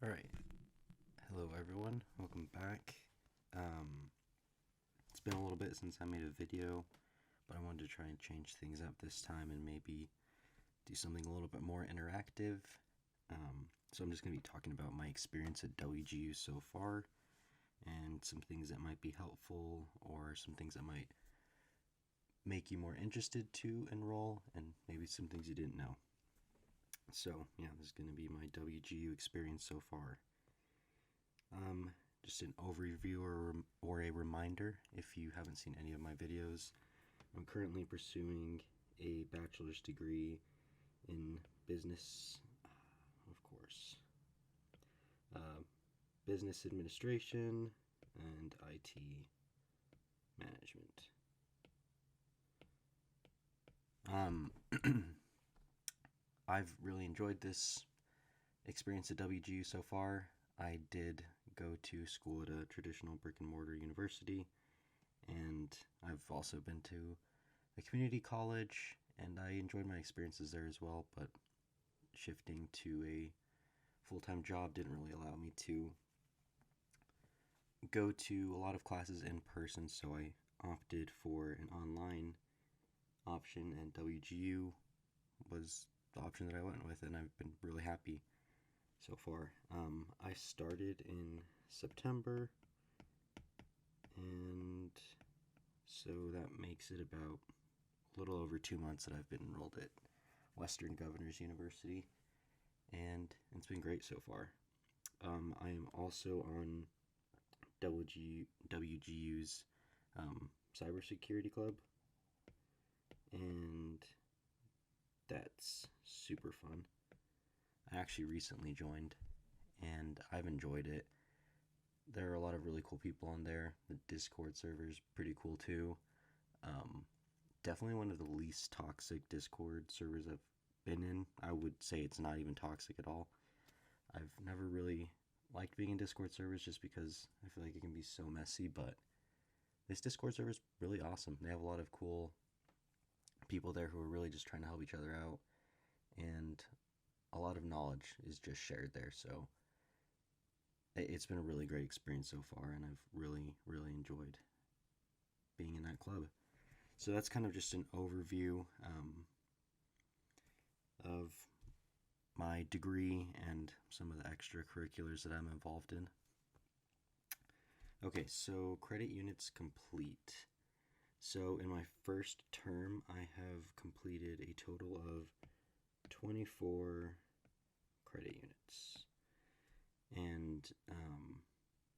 All right. Hello, everyone. Welcome back. It's been a little bit since I made a video, but I wanted to try and change things up this time and maybe do something a little bit more interactive. So I'm just going to be talking about my experience at WGU so far and some things that might be helpful or some things that might make you more interested to enroll and maybe some things you didn't know. So, yeah, this is going to be my WGU experience so far. Just an overview or a reminder if you haven't seen any of my videos. I'm currently pursuing a bachelor's degree in business, of course, uh, business administration and IT management. I've really enjoyed this experience at WGU so far. I did go to school at a traditional brick and mortar university, and I've also been to a community college, and I enjoyed my experiences there as well. But shifting to a full time job didn't really allow me to go to a lot of classes in person, so I opted for an online option, and WGU was the option that I went with, and I've been really happy so far. I started in September, and so that makes it about a little over 2 months that I've been enrolled at Western Governors University, and it's been great so far. I am also on WGU's cybersecurity club, and that's super fun. I actually recently joined, and I've enjoyed it. There are a lot of really cool people on there. The Discord server is pretty cool too. Um, Definitely one of the least toxic Discord servers I've been in. I would say it's not even toxic at all. I've never really liked being in Discord servers just because I feel like it can be so messy, but this Discord server is really awesome. They have a lot of cool people there who are really just trying to help each other out, and a lot of knowledge is just shared there. So it's been a really great experience so far, and I've really enjoyed being in that club. So that's kind of just an overview of my degree and some of the extracurriculars that I'm involved in. Okay, so credit units complete. So in my first term, I have completed a total of 24 credit units. And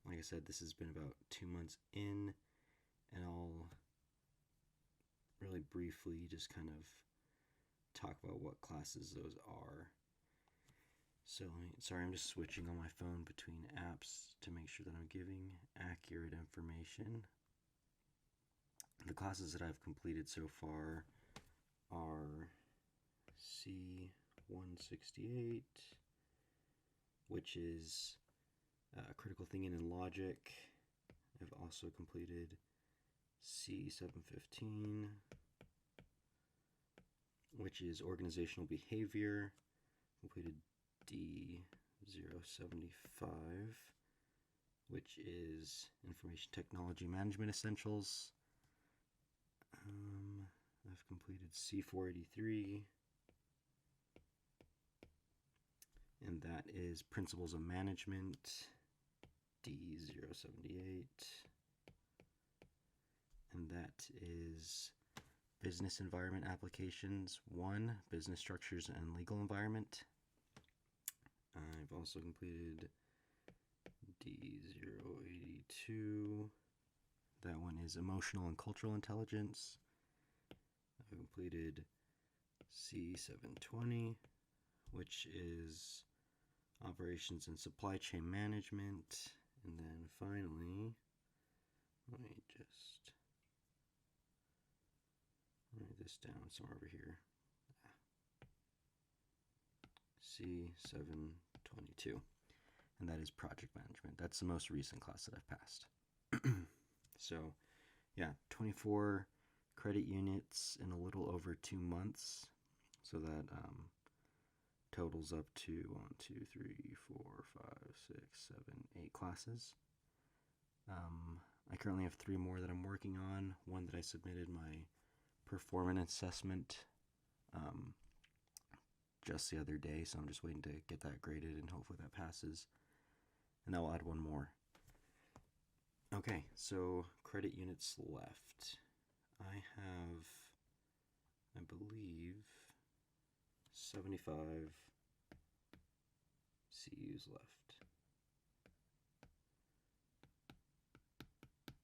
like I said, this has been about 2 months in, and I'll really briefly just kind of talk about what classes those are. So, sorry, I'm just switching on my phone between apps to make sure that I'm giving accurate information. The classes that I've completed so far are C168, which is critical thinking and logic. I've also completed C715, which is organizational behavior. Completed D075, which is information technology management essentials. I've completed C483, and that is principles of management, D078, and that is business environment applications 1, business structures and legal environment. I've also completed D082. That one is emotional and cultural intelligence. I've completed C720, which is operations and supply chain management. And then finally, let me just write this down somewhere over here. C722, and that is project management. That's the most recent class that I've passed. So, yeah, 24 credit units in a little over 2 months. So that totals up to 1, 2, 3, 4, 5, 6, 7, 8 classes. I currently have 3 more that I'm working on. One that I submitted my performance assessment just the other day, so I'm just waiting to get that graded and hopefully that passes. And I'll add 1 more. Okay, so credit units left. I have, I believe, 75 CUs left.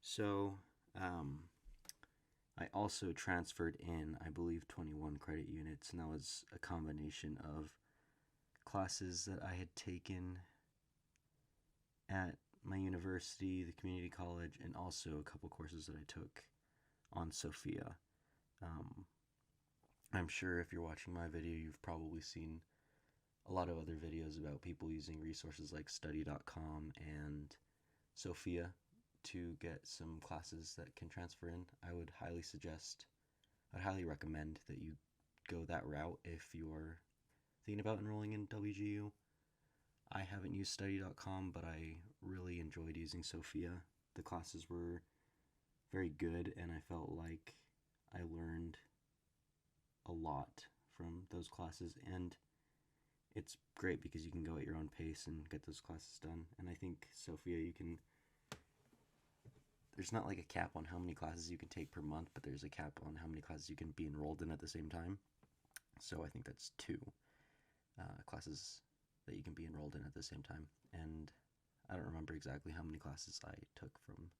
So, I also transferred in, I believe, 21 credit units, and that was a combination of classes that I had taken at my university, the community college, and also a couple courses that I took on Sophia. I'm sure if you're watching my video, you've probably seen a lot of other videos about people using resources like study.com and Sophia to get some classes that can transfer in. I'd highly recommend that you go that route if you're thinking about enrolling in WGU. I haven't used study.com, but I really enjoyed using Sophia. The classes were very good, and I felt like I learned a lot from those classes, and it's great because you can go at your own pace and get those classes done. And I think Sophia, there's not like a cap on how many classes you can take per month, but there's a cap on how many classes you can be enrolled in at the same time. So I think that's 2 classes that you can be enrolled in at the same time. And I don't remember exactly how many classes I took from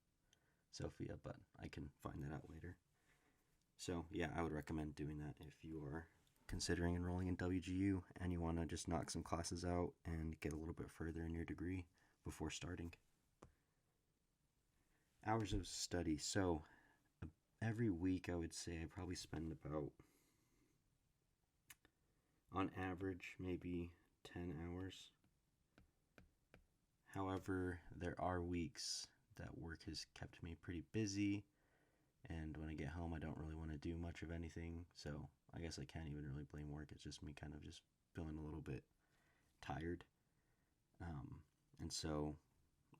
Sophia, but I can find that out later. So yeah, I would recommend doing that if you are considering enrolling in WGU and you want to just knock some classes out and get a little bit further in your degree before starting. Hours of study. So every week I would say I probably spend about, on average, maybe 10 hours. However, there are weeks that work has kept me pretty busy, and when I get home I don't really want to do much of anything, so I guess I can't even really blame work. It's just me kind of just feeling a little bit tired. And so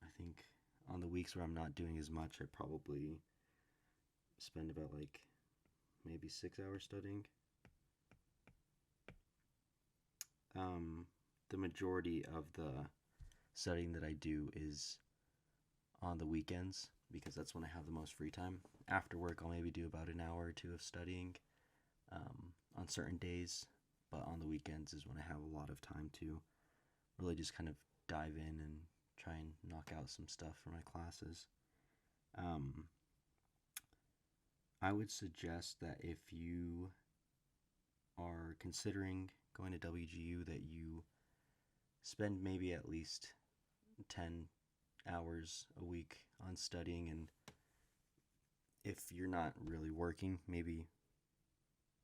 I think on the weeks where I'm not doing as much, I probably spend about like maybe 6 hours studying. The majority of the studying that I do is on the weekends because that's when I have the most free time. After work, I'll maybe do about an hour or 2 of studying on certain days, but on the weekends is when I have a lot of time to really just kind of dive in and try and knock out some stuff for my classes. I would suggest that if you are considering going to WGU, that you spend maybe at least 10 hours a week on studying, and if you're not really working, maybe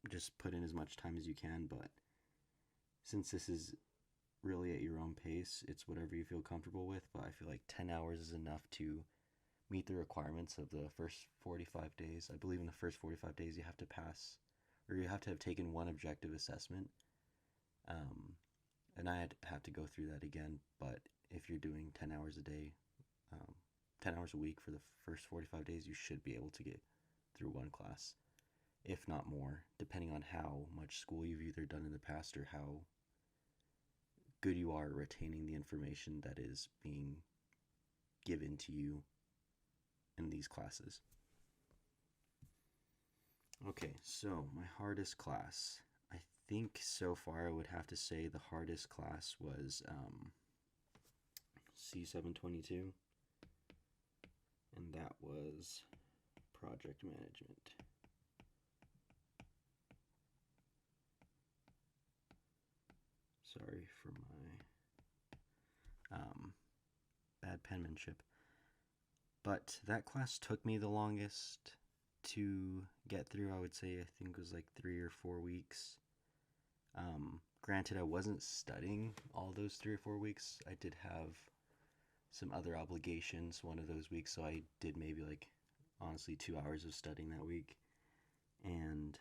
just put in as much time as you can. But since this is really at your own pace, it's whatever you feel comfortable with, but I feel like 10 hours is enough to meet the requirements of the first 45 days. I believe in the first 45 days you have to pass, or you have to have taken 1 objective assessment. And I'd have to go through that again, but if you're doing 10 hours a day, 10 hours a week for the first 45 days, you should be able to get through 1 class, if not more, depending on how much school you've either done in the past or how good you are at retaining the information that is being given to you in these classes. Okay, so my hardest class. I think so far I would have to say the hardest class was C722, and that was project management. Sorry for my bad penmanship. But that class took me the longest to get through. I would say I think it was like 3 or 4 weeks. Granted, I wasn't studying all those 3 or 4 weeks. I did have some other obligations one of those weeks, so I did maybe like honestly 2 hours of studying that week, and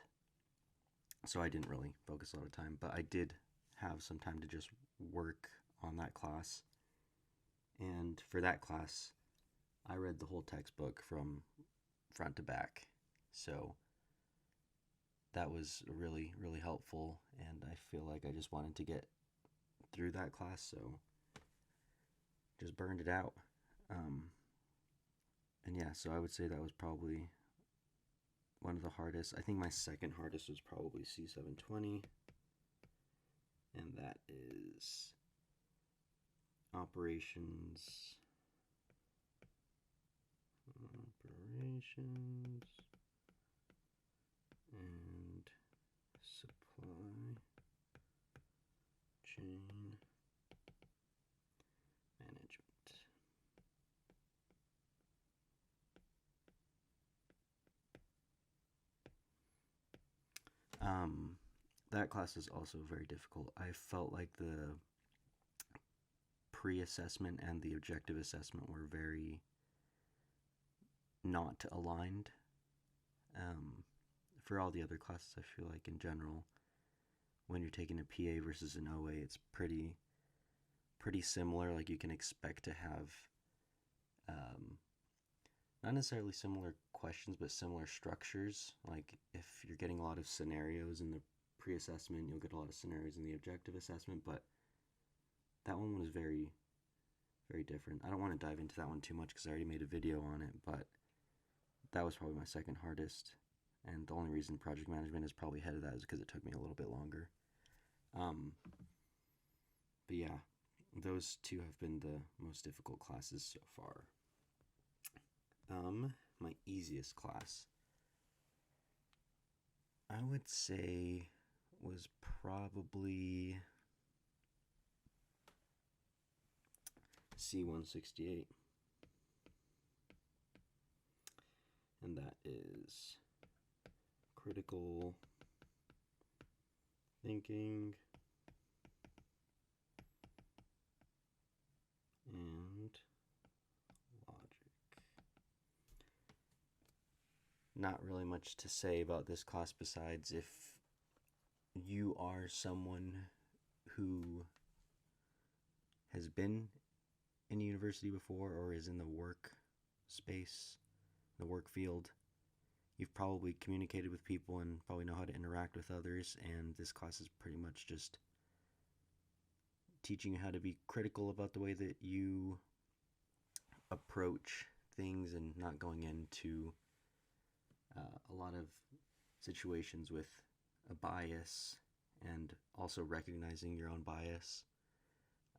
so I didn't really focus a lot of time, but I did have some time to just work on that class. And for that class, I read the whole textbook from front to back. So that was really, really helpful. And I feel like I just wanted to get through that class. So just burned it out. Um, and yeah, so I would say that was probably one of the hardest. I think my second hardest was probably C720. And that is operations and supply chain management. That class is also very difficult. I felt like the pre-assessment and the objective assessment were very not aligned. For all the other classes, I feel like in general, when you're taking a PA versus an OA, it's pretty similar. Like you can expect to have not necessarily similar questions, but similar structures. Like if you're getting a lot of scenarios in the pre-assessment, you'll get a lot of scenarios in the objective assessment, but that one was very, very different. I don't want to dive into that one too much because I already made a video on it, but that was probably my second hardest. And the only reason project management is probably ahead of that is because it took me a little bit longer. But yeah, those two have been the most difficult classes so far. My easiest class, I would say, was probably C168. And that is critical thinking and logic. Not really much to say about this class besides if you are someone who has been in university before or is in the work space, the work field, you've probably communicated with people and probably know how to interact with others, and this class is pretty much just teaching you how to be critical about the way that you approach things and not going into a lot of situations with a bias and also recognizing your own bias.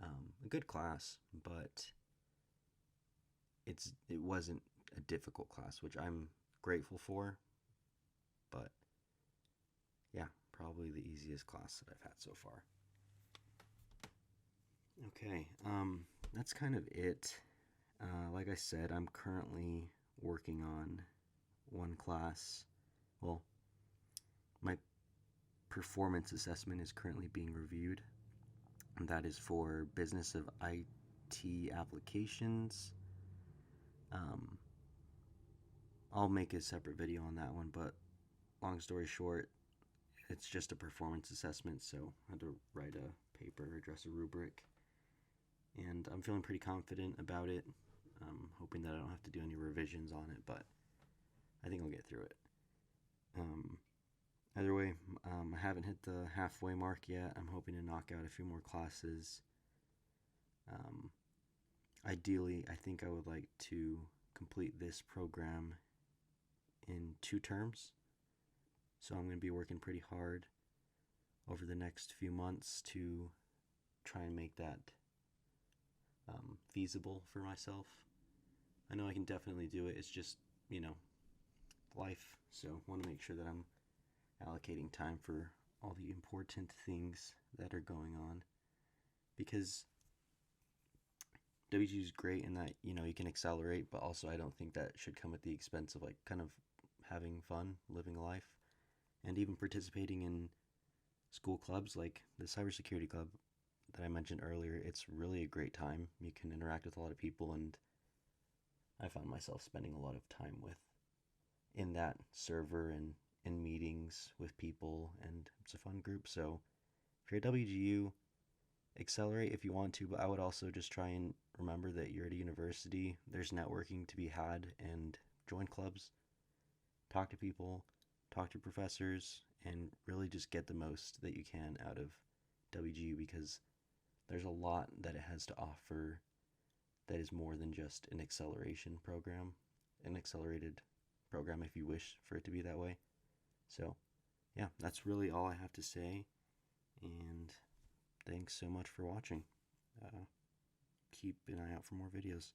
A good class, but it wasn't a difficult class, which I'm grateful for. But yeah, probably the easiest class that I've had so far. Okay, that's kind of it. Like I said, I'm currently working on one class. Well, my performance assessment is currently being reviewed, and that is for business of IT applications. I'll make a separate video on that one, but long story short, it's just a performance assessment, so I had to write a paper, address a rubric, and I'm feeling pretty confident about it. I'm hoping that I don't have to do any revisions on it, but I think I'll get through it. Either way, I haven't hit the halfway mark yet. I'm hoping to knock out a few more classes. Ideally, I think I would like to complete this program in 2 terms. So I'm going to be working pretty hard over the next few months to try and make that feasible for myself. I know I can definitely do it. It's just, life. So I want to make sure that I'm allocating time for all the important things that are going on. Because WGU is great in that, you can accelerate, but also I don't think that should come at the expense of kind of having fun, living a life, and even participating in school clubs like the cybersecurity club that I mentioned earlier. It's really a great time. You can interact with a lot of people, and I found myself spending a lot of time in that server and in meetings with people, and it's a fun group. So If you're at WGU, accelerate if you want to, but I would also just try and remember that you're at a university. There's networking to be had, and join clubs, talk to people, talk to professors, and really just get the most that you can out of WGU, because there's a lot that it has to offer that is more than just an acceleration program, an accelerated program if you wish for it to be that way. So, yeah, that's really all I have to say. And thanks so much for watching. Uh, keep an eye out for more videos.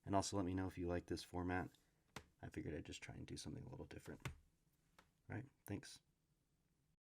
And also let me know if you like this format. I figured I'd just try and do something a little different. All right, thanks.